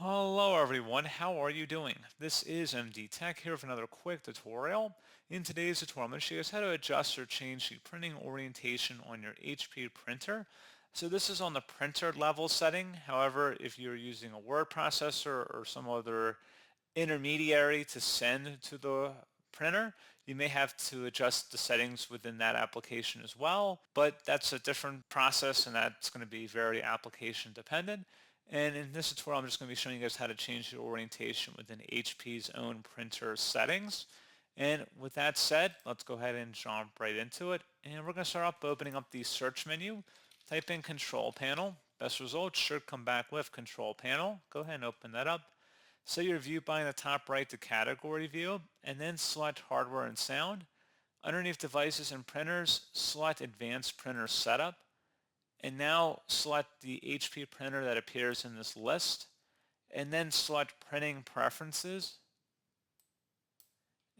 Hello everyone, how are you doing? This is MD Tech here with another quick tutorial. In today's tutorial, I'm going to show you guys how to adjust or change the printing orientation on your HP printer. So this is on the printer level setting. However, if you're using a word processor or some other intermediary to send to the printer, you may have to adjust the settings within that application as well, but that's a different process and that's going to be very application dependent. And in this tutorial, I'm just going to be showing you guys how to change the orientation within HP's own printer settings. And with that said, let's go ahead and jump right into it. And we're going to start off by opening up the search menu. Type in Control Panel. Best results should come back with Control Panel. Go ahead and open that up. Set your view by in the top right to Category View, and then select Hardware and Sound. Underneath Devices and Printers, select Advanced Printer Setup. And now select the HP printer that appears in this list, and then select Printing Preferences.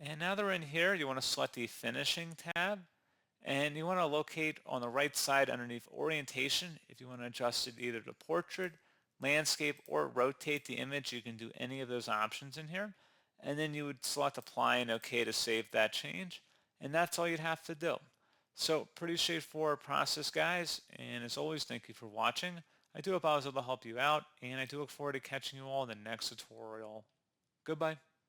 And now that we're in here, you want to select the Finishing tab, and you want to locate on the right side underneath Orientation. If you want to adjust it either to Portrait, Landscape, or rotate the image, you can do any of those options in here. And then you would select Apply and OK to save that change. And that's all you'd have to do. So pretty straightforward process, guys, and as always, thank you for watching. I do hope I was able to help you out, and I do look forward to catching you all in the next tutorial. Goodbye.